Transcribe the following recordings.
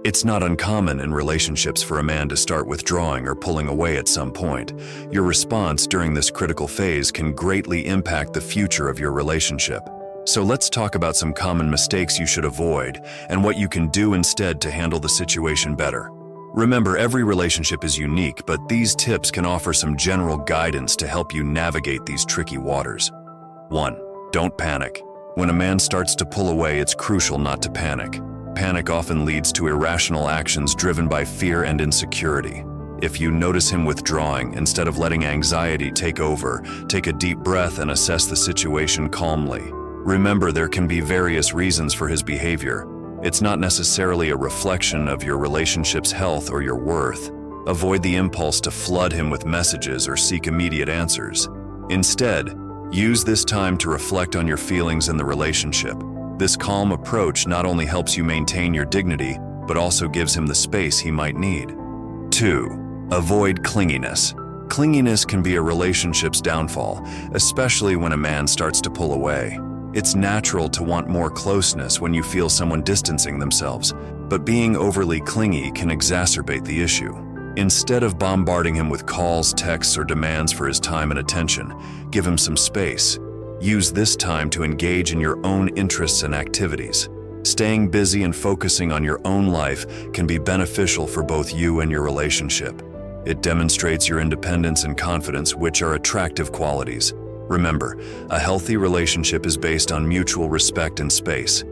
It's not uncommon in relationships for a man to start withdrawing or pulling away at some point. Your response during this critical phase can greatly impact the future of your relationship. So let's talk about some common mistakes you should avoid and what you can do instead to handle the situation better. Remember, every relationship is unique, but these tips can offer some general guidance to help you navigate these tricky waters. 1. Don't panic. When a man starts to pull away, it's crucial not to panic. Panic often leads to irrational actions driven by fear and insecurity. If you notice him withdrawing, instead of letting anxiety take over, take a deep breath and assess the situation calmly. Remember, there can be various reasons for his behavior. It's not necessarily a reflection of your relationship's health or your worth. Avoid the impulse to flood him with messages or seek immediate answers. Instead, use this time to reflect on your feelings in the relationship. This calm approach not only helps you maintain your dignity, but also gives him the space he might need. 2. Avoid clinginess. Clinginess can be a relationship's downfall, especially when a man starts to pull away. It's natural to want more closeness when you feel someone distancing themselves, but being overly clingy can exacerbate the issue. Instead of bombarding him with calls, texts, or demands for his time and attention, give him some space. Use this time to engage in your own interests and activities. Staying busy and focusing on your own life can be beneficial for both you and your relationship. It demonstrates your independence and confidence, which are attractive qualities. Remember, a healthy relationship is based on mutual respect and space.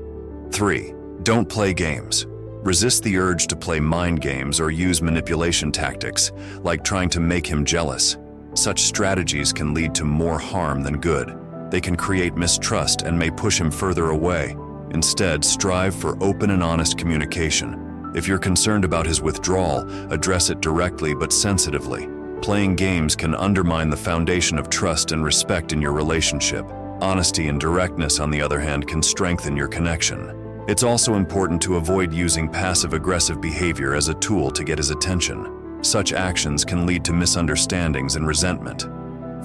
3. Don't play games. Resist the urge to play mind games or use manipulation tactics, like trying to make him jealous. Such strategies can lead to more harm than good. They can create mistrust and may push him further away. Instead, strive for open and honest communication. If you're concerned about his withdrawal, address it directly but sensitively. Playing games can undermine the foundation of trust and respect in your relationship. Honesty and directness, on the other hand, can strengthen your connection. It's also important to avoid using passive-aggressive behavior as a tool to get his attention. Such actions can lead to misunderstandings and resentment.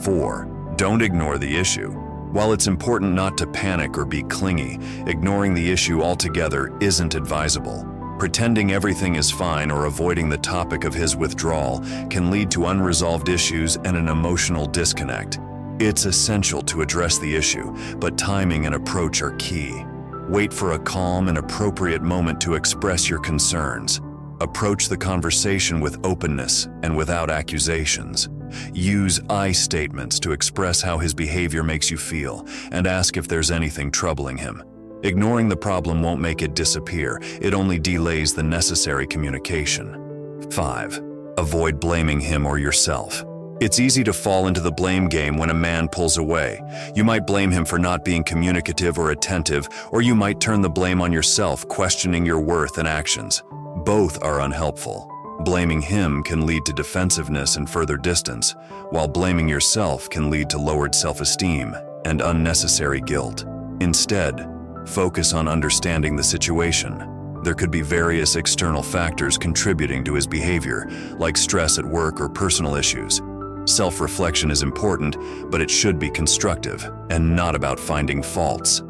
4. Don't ignore the issue. While it's important not to panic or be clingy, ignoring the issue altogether isn't advisable. Pretending everything is fine or avoiding the topic of his withdrawal can lead to unresolved issues and an emotional disconnect. It's essential to address the issue, but timing and approach are key. Wait for a calm and appropriate moment to express your concerns. Approach the conversation with openness and without accusations. Use I statements to express how his behavior makes you feel and ask if there's anything troubling him. Ignoring the problem won't make it disappear, it only delays the necessary communication. 5. Avoid blaming him or yourself. It's easy to fall into the blame game when a man pulls away. You might blame him for not being communicative or attentive, or you might turn the blame on yourself, questioning your worth and actions. Both are unhelpful. Blaming him can lead to defensiveness and further distance, while blaming yourself can lead to lowered self-esteem and unnecessary guilt. Instead, focus on understanding the situation. There could be various external factors contributing to his behavior, like stress at work or personal issues. Self-reflection is important, but it should be constructive and not about finding faults.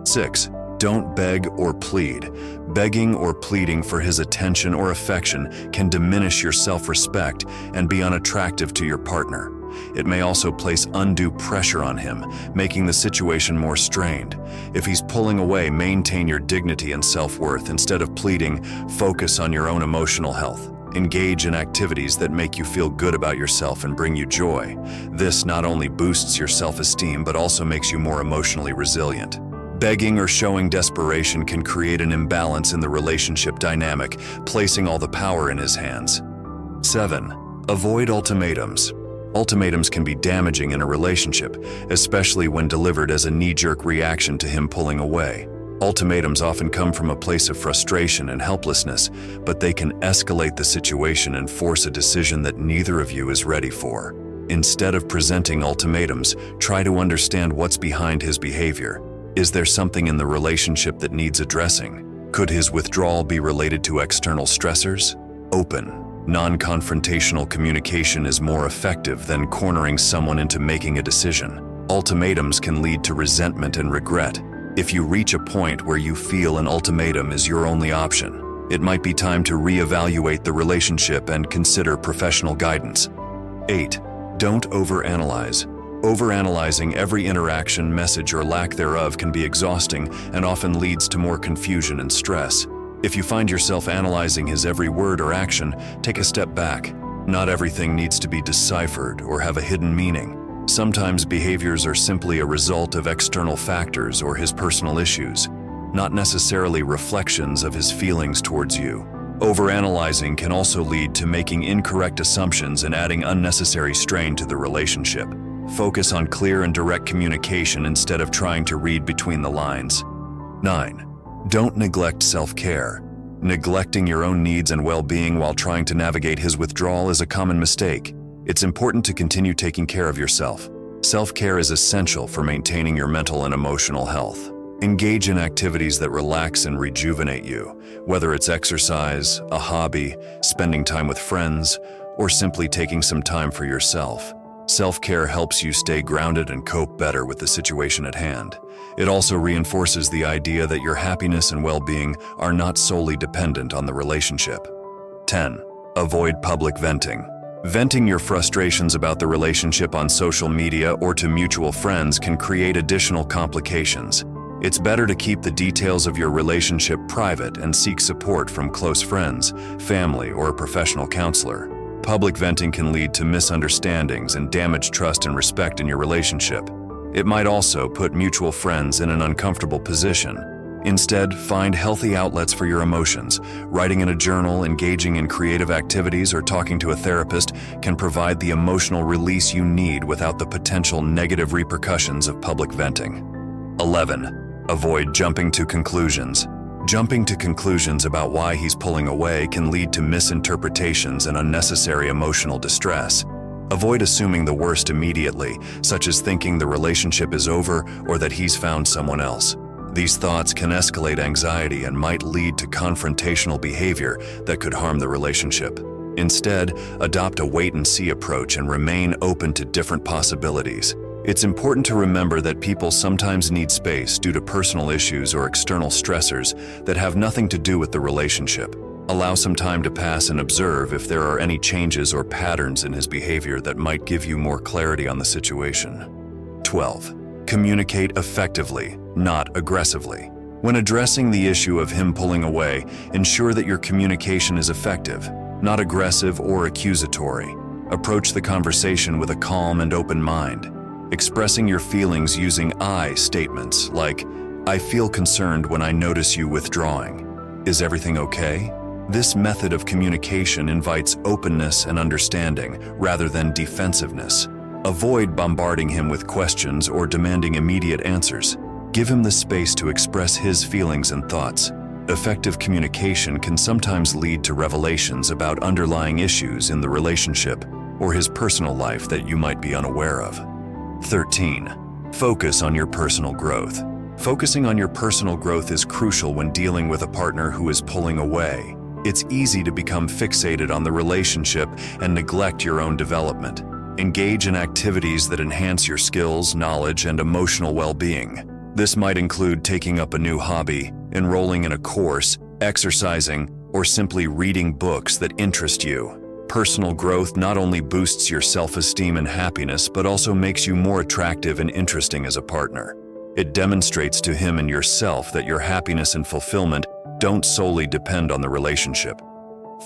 6. Don't beg or plead. Begging or pleading for his attention or affection can diminish your self-respect and be unattractive to your partner. It may also place undue pressure on him, making the situation more strained. If he's pulling away, maintain your dignity and self-worth. Instead of pleading, focus on your own emotional health. Engage in activities that make you feel good about yourself and bring you joy. This not only boosts your self-esteem, but also makes you more emotionally resilient. Begging or showing desperation can create an imbalance in the relationship dynamic, placing all the power in his hands. 7. Avoid ultimatums. Ultimatums can be damaging in a relationship, especially when delivered as a knee-jerk reaction to him pulling away. Ultimatums often come from a place of frustration and helplessness, but they can escalate the situation and force a decision that neither of you is ready for. Instead of presenting ultimatums, try to understand what's behind his behavior. Is there something in the relationship that needs addressing? Could his withdrawal be related to external stressors? Open, non-confrontational communication is more effective than cornering someone into making a decision. Ultimatums can lead to resentment and regret. If you reach a point where you feel an ultimatum is your only option, It might be time to reevaluate the relationship and consider professional guidance. 8. Don't overanalyze. Overanalyzing every interaction, message, or lack thereof can be exhausting and often leads to more confusion and stress. If you find yourself analyzing his every word or action, take a step back. Not everything needs to be deciphered or have a hidden meaning. Sometimes behaviors are simply a result of external factors or his personal issues, not necessarily reflections of his feelings towards you. Overanalyzing can also lead to making incorrect assumptions and adding unnecessary strain to the relationship. Focus on clear and direct communication instead of trying to read between the lines. 9. Don't neglect self-care. Neglecting your own needs and well-being while trying to navigate his withdrawal is a common mistake. It's important to continue taking care of yourself. Self-care is essential for maintaining your mental and emotional health. Engage in activities that relax and rejuvenate you, whether it's exercise, a hobby, spending time with friends, or simply taking some time for yourself. Self-care helps you stay grounded and cope better with the situation at hand. It also reinforces the idea that your happiness and well-being are not solely dependent on the relationship. 10. Avoid public venting. Venting your frustrations about the relationship on social media or to mutual friends can create additional complications. It's better to keep the details of your relationship private and seek support from close friends, family, or a professional counselor. Public venting can lead to misunderstandings and damage trust and respect in your relationship. It might also put mutual friends in an uncomfortable position. Instead, find healthy outlets for your emotions. Writing in a journal, engaging in creative activities, or talking to a therapist can provide the emotional release you need without the potential negative repercussions of public venting. 11. Avoid jumping to conclusions. Jumping to conclusions about why he's pulling away can lead to misinterpretations and unnecessary emotional distress. Avoid assuming the worst immediately, such as thinking the relationship is over or that he's found someone else. These thoughts can escalate anxiety and might lead to confrontational behavior that could harm the relationship. Instead, adopt a wait-and-see approach and remain open to different possibilities. It's important to remember that people sometimes need space due to personal issues or external stressors that have nothing to do with the relationship. Allow some time to pass and observe if there are any changes or patterns in his behavior that might give you more clarity on the situation. 12. Communicate effectively, not aggressively. When addressing the issue of him pulling away, ensure that your communication is effective, not aggressive or accusatory. Approach the conversation with a calm and open mind. Expressing your feelings using I statements like, "I feel concerned when I notice you withdrawing. Is everything okay?" This method of communication invites openness and understanding rather than defensiveness. Avoid bombarding him with questions or demanding immediate answers. Give him the space to express his feelings and thoughts. Effective communication can sometimes lead to revelations about underlying issues in the relationship or his personal life that you might be unaware of. 13. Focus on your personal growth. Focusing on your personal growth is crucial when dealing with a partner who is pulling away. It's easy to become fixated on the relationship and neglect your own development. Engage in activities that enhance your skills, knowledge, and emotional well-being. This might include taking up a new hobby, enrolling in a course, exercising, or simply reading books that interest you. Personal growth not only boosts your self-esteem and happiness, but also makes you more attractive and interesting as a partner. It demonstrates to him and yourself that your happiness and fulfillment don't solely depend on the relationship.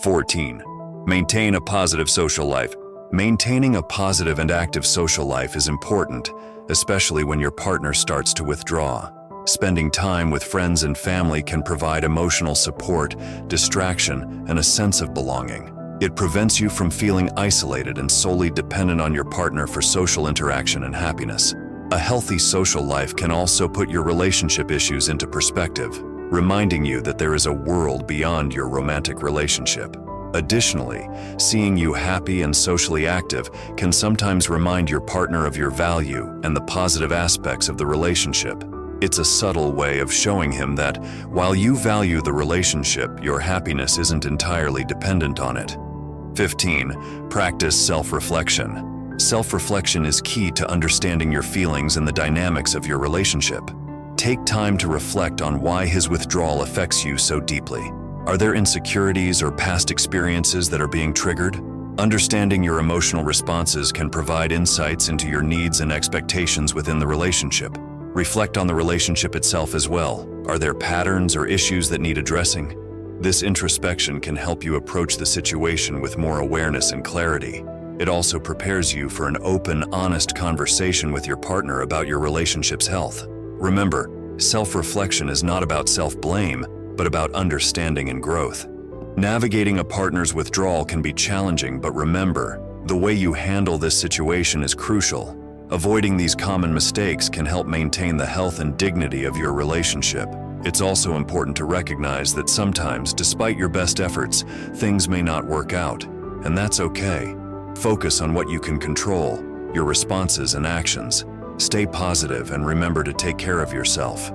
14. Maintain a positive social life. Maintaining a positive and active social life is important, especially when your partner starts to withdraw. Spending time with friends and family can provide emotional support, distraction, and a sense of belonging. It prevents you from feeling isolated and solely dependent on your partner for social interaction and happiness. A healthy social life can also put your relationship issues into perspective, reminding you that there is a world beyond your romantic relationship. Additionally, seeing you happy and socially active can sometimes remind your partner of your value and the positive aspects of the relationship. It's a subtle way of showing him that, while you value the relationship, your happiness isn't entirely dependent on it. 15. Practice self-reflection. Self-reflection is key to understanding your feelings and the dynamics of your relationship. Take time to reflect on why his withdrawal affects you so deeply. Are there insecurities or past experiences that are being triggered? Understanding your emotional responses can provide insights into your needs and expectations within the relationship. Reflect on the relationship itself as well. Are there patterns or issues that need addressing? This introspection can help you approach the situation with more awareness and clarity. It also prepares you for an open, honest conversation with your partner about your relationship's health. Remember, self-reflection is not about self-blame, but about understanding and growth. Navigating a partner's withdrawal can be challenging, but remember, the way you handle this situation is crucial. Avoiding these common mistakes can help maintain the health and dignity of your relationship. It's also important to recognize that sometimes, despite your best efforts, things may not work out, and that's okay. Focus on what you can control, your responses and actions. Stay positive and remember to take care of yourself.